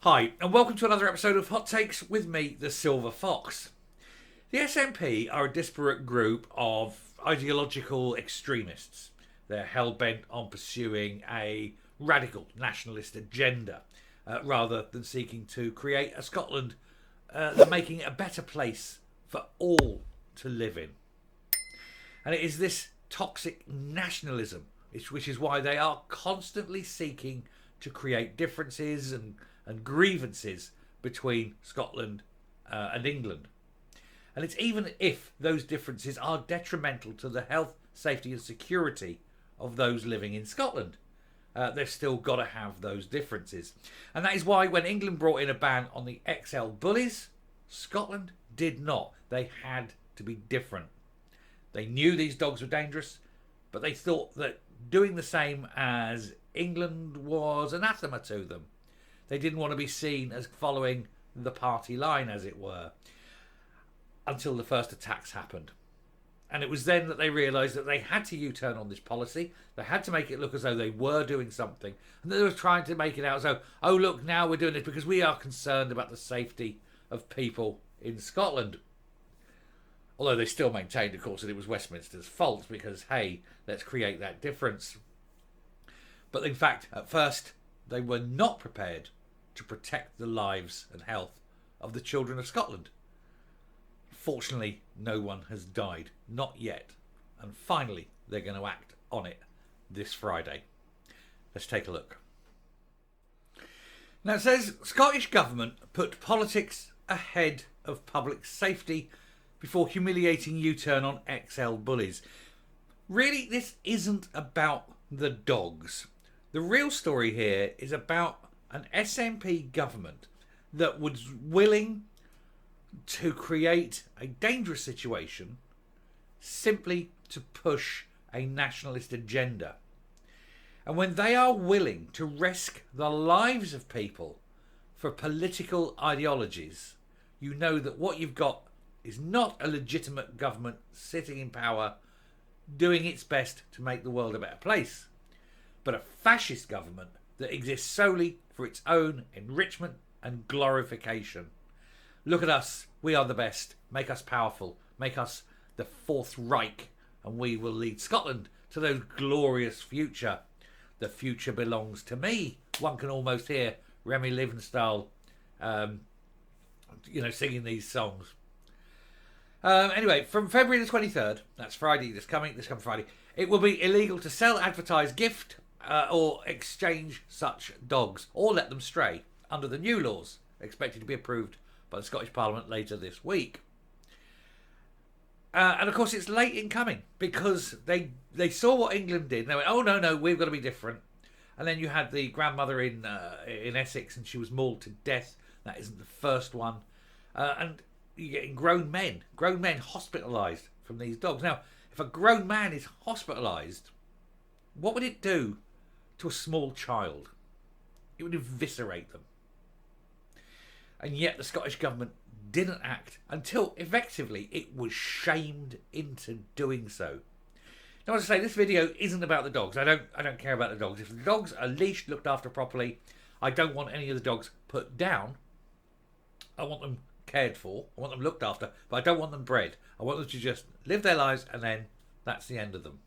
Hi, and welcome to another episode of Hot Takes with me, the Silver Fox. The SNP are a disparate group of ideological extremists. They're hell-bent on pursuing a radical nationalist agenda rather than seeking to create a Scotland that making it a better place for all to live in. And it is this toxic nationalism, which is why they are constantly seeking to create differences and grievances between Scotland and England. And it's even if those differences are detrimental to the health, safety and security of those living in Scotland. They've still got to have those differences. And that is why when England brought in a ban on the XL bullies, Scotland did not. They had to be different. They knew these dogs were dangerous, but they thought that doing the same as England was anathema to them. They didn't want to be seen as following the party line, as it were, until the first attacks happened. And it was then that they realised that they had to U-turn on this policy. They had to make it look as though they were doing something. And they were trying to make it out as though, oh, look, now we're doing this because we are concerned about the safety of people in Scotland. Although they still maintained, of course, that it was Westminster's fault because, hey, let's create that difference. But in fact, at first, they were not prepared to protect the lives and health of the children of Scotland. Fortunately, no one has died. Not yet. And finally, they're going to act on it this Friday. Let's take a look. Now it says, Scottish Government put politics ahead of public safety before humiliating U-turn on XL bullies. Really, this isn't about the dogs. The real story here is about an SNP government that was willing to create a dangerous situation simply to push a nationalist agenda. And when they are willing to risk the lives of people for political ideologies, you know that what you've got is not a legitimate government sitting in power doing its best to make the world a better place, but a fascist government that exists solely for its own enrichment and glorification. Look at us, we are the best, make us powerful, make us the Fourth Reich, and we will lead Scotland to those glorious future. The future belongs to me. One can almost hear Remy Livenstahl, singing these songs. Anyway, from February the 23rd, that's Friday, this coming Friday, it will be illegal to sell, advertise, gift, or exchange such dogs, or let them stray, under the new laws expected to be approved by the Scottish Parliament later this week. And of course it's late in coming because they saw what England did and they went, oh no, we've got to be different. And then you had the grandmother in Essex and she was mauled to death. That isn't the first one. And you're getting grown men hospitalised from these dogs. Now, if a grown man is hospitalised, what would it do to a small child? It would eviscerate them. And yet the Scottish Government didn't act until effectively it was shamed into doing so. Now, as I say, this video isn't about the dogs. I don't care about the dogs. If the dogs are leashed, looked after properly, I don't want any of the dogs put down. I want them cared for. I want them looked after, but I don't want them bred. I want them to just live their lives and then that's the end of them.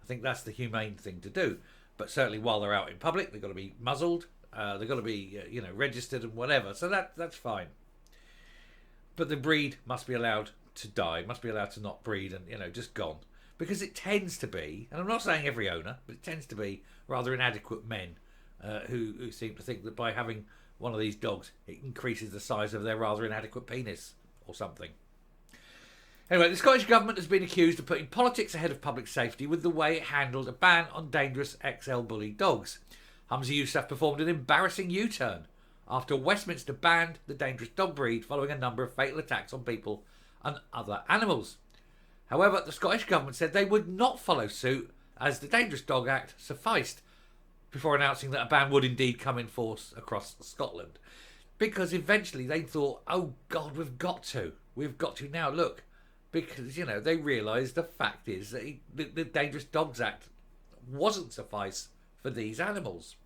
I think that's the humane thing to do. But certainly while they're out in public, they've got to be muzzled. They've got to be, registered and whatever. So that's fine. But the breed must be allowed to die. Must be allowed to not breed and, just gone. Because it tends to be, and I'm not saying every owner, but it tends to be rather inadequate men who seem to think that by having one of these dogs, it increases the size of their rather inadequate penis or something. Anyway, the Scottish Government has been accused of putting politics ahead of public safety with the way it handled a ban on dangerous XL bully dogs. Humza Yousaf performed an embarrassing U-turn after Westminster banned the dangerous dog breed following a number of fatal attacks on people and other animals. However, the Scottish Government said they would not follow suit as the Dangerous Dog Act sufficed before announcing that a ban would indeed come in force across Scotland. Because eventually they thought, oh God, we've got to now, look. Because, they realised the fact is that the Dangerous Dogs Act wasn't suffice for these animals.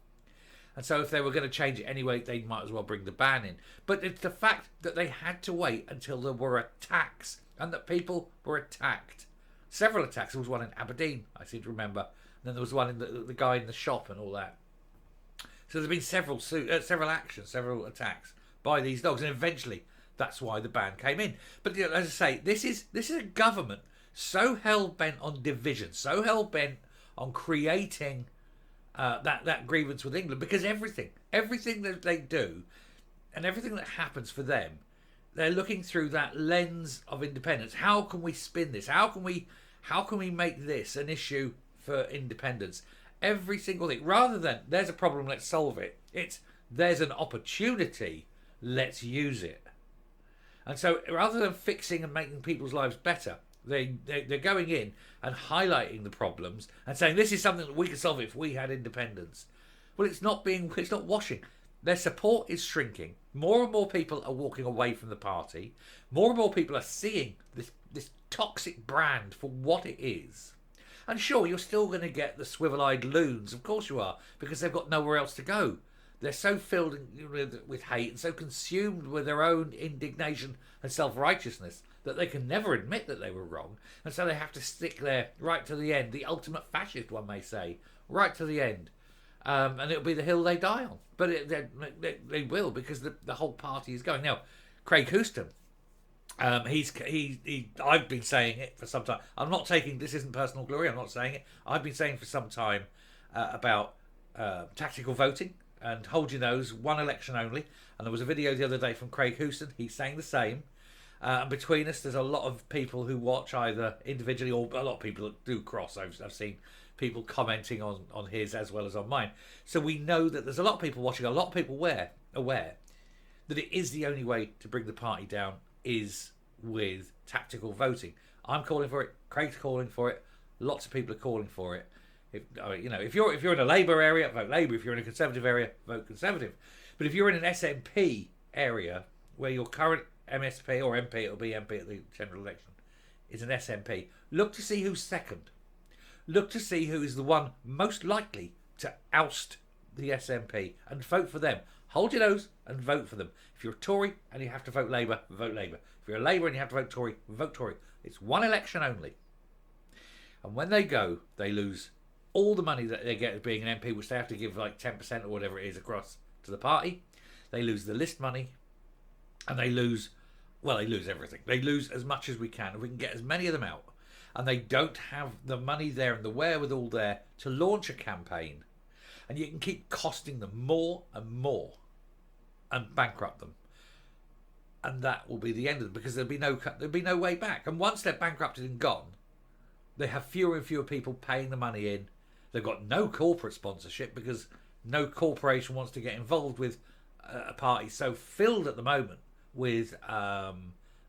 And so if they were going to change it anyway, they might as well bring the ban in. But it's the fact that they had to wait until there were attacks and that people were attacked. Several attacks. There was one in Aberdeen, I seem to remember. And then there was one in the guy in the shop and all that. So there's been several actions, several attacks by these dogs. And eventually, that's why the ban came in. But as I say, this is a government so hell-bent on division, so hell-bent on creating that grievance with England, because everything that they do and everything that happens for them, they're looking through that lens of independence. How can we spin this? How can we make this an issue for independence? Every single thing, rather than there's a problem, let's solve it. It's there's an opportunity, let's use it. And so rather than fixing and making people's lives better, they're going in and highlighting the problems and saying this is something that we could solve if we had independence. Well, it's not washing. Their support is shrinking. More and more people are walking away from the party. More and more people are seeing this toxic brand for what it is. And sure, you're still going to get the swivel-eyed loons. Of course you are, because they've got nowhere else to go. They're so filled with hate and so consumed with their own indignation and self-righteousness that they can never admit that they were wrong. And so they have to stick there right to the end. The ultimate fascist, one may say, right to the end. And it'll be the hill they die on. But they will, because the whole party is going. Now, Craig Houston, I've been saying it for some time. I'm not taking, this isn't personal glory, I'm not saying it. I've been saying for some time about tactical voting. And hold your nose, one election only. And there was a video the other day from Craig Houston. He's saying the same. And between us, there's a lot of people who watch either individually or a lot of people that do cross. I've seen people commenting on his as well as on mine. So we know that there's a lot of people watching, a lot of people aware that it is the only way to bring the party down is with tactical voting. I'm calling for it. Craig's calling for it. Lots of people are calling for it. If you're in a Labour area, vote Labour. If you're in a Conservative area, vote Conservative. But if you're in an SNP area where your current MSP or MP, it'll be MP at the general election, is an SNP, look to see who's second. Look to see who is the one most likely to oust the SNP and vote for them. Hold your nose and vote for them. If you're a Tory and you have to vote Labour, vote Labour. If you're a Labour and you have to vote Tory, vote Tory. It's one election only. And when they go, they lose all the money that they get as being an MP, which they have to give like 10% or whatever it is across to the party. They lose the list money, and they lose everything. They lose as much as we can. If we can get as many of them out, and they don't have the money there and the wherewithal there to launch a campaign, and you can keep costing them more and more and bankrupt them. And that will be the end of it, because there'll be no way back. And once they're bankrupted and gone, they have fewer and fewer people paying the money in. They've got no corporate sponsorship because no corporation wants to get involved with a party so filled at the moment with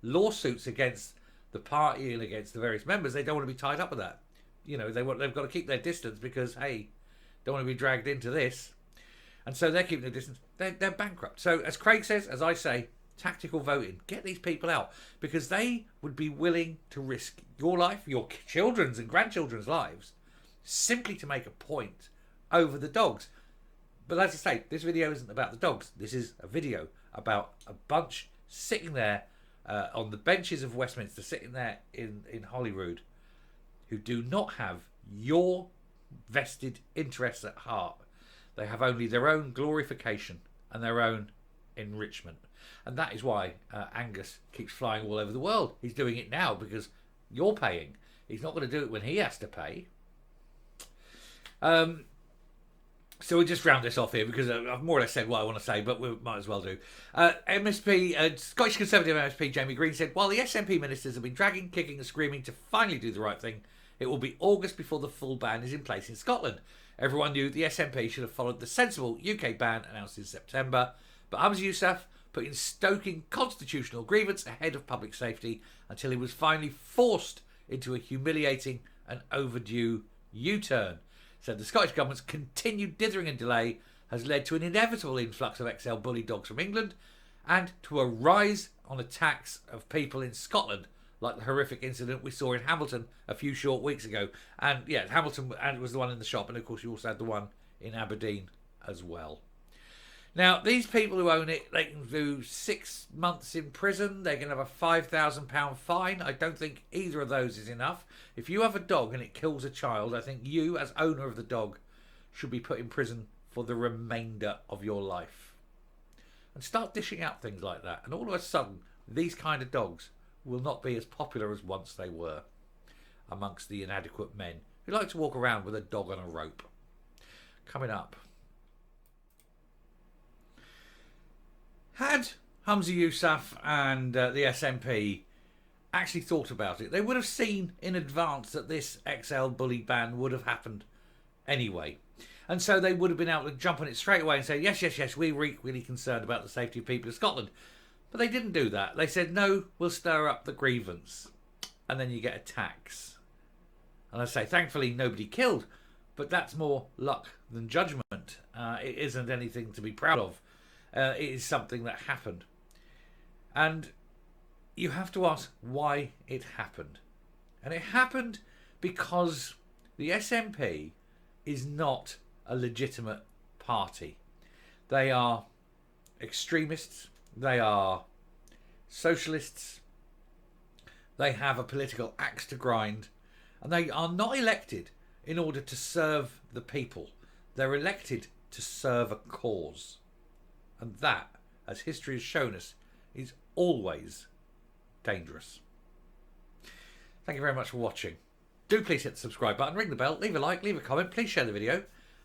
lawsuits against the party and against the various members. They don't want to be tied up with that. They've got to keep their distance because, hey, don't want to be dragged into this. And so they're keeping their distance. They're bankrupt. So as Craig says, as I say, tactical voting. Get these people out, because they would be willing to risk your life, your children's and grandchildren's lives, simply to make a point over the dogs. But as I say, this video isn't about the dogs. This is a video about a bunch sitting there on the benches of Westminster, sitting there in Holyrood, who do not have your vested interests at heart. They have only their own glorification and their own enrichment. And that is why Angus keeps flying all over the world. He's doing it now because you're paying. He's not going to do it when he has to pay. So we'll just round this off here, because I've more or less said what I want to say, but we might as well do. Scottish Conservative MSP Jamie Green said, while the SNP ministers have been dragging, kicking and screaming to finally do the right thing, it will be August before the full ban is in place in Scotland. Everyone knew the SNP should have followed the sensible UK ban announced in September, but Humza Yousaf put in stoking constitutional grievance ahead of public safety until he was finally forced into a humiliating and overdue U-turn. Said the Scottish Government's continued dithering and delay has led to an inevitable influx of XL bully dogs from England and to a rise on attacks of people in Scotland, like the horrific incident we saw in Hamilton a few short weeks ago. And yeah, Hamilton was the one in the shop, and of course you also had the one in Aberdeen as well. Now, these people who own it, they can do 6 months in prison. They can have a £5,000 fine. I don't think either of those is enough. If you have a dog and it kills a child, I think you, as owner of the dog, should be put in prison for the remainder of your life. And start dishing out things like that. And all of a sudden, these kind of dogs will not be as popular as once they were amongst the inadequate men who like to walk around with a dog on a rope. Coming up. Had Humza Yousaf and the SNP actually thought about it, they would have seen in advance that this XL bully ban would have happened anyway. And so they would have been able to jump on it straight away and say, yes, we're equally concerned about the safety of people of Scotland. But they didn't do that. They said, no, we'll stir up the grievance. And then you get a tax. And I say, thankfully, nobody killed. But that's more luck than judgment. It isn't anything to be proud of. It is something that happened. And you have to ask why it happened. And it happened because the SNP is not a legitimate party. They are extremists. They are socialists. They have a political axe to grind. And they are not elected in order to serve the people. They're elected to serve a cause. And that, as history has shown us, is always dangerous. Thank you very much for watching. Do please hit the subscribe button, ring the bell, leave a like, leave a comment, please share the video.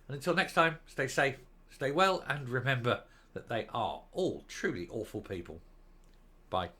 And until next time, stay safe, stay well, and remember that they are all truly awful people. Bye.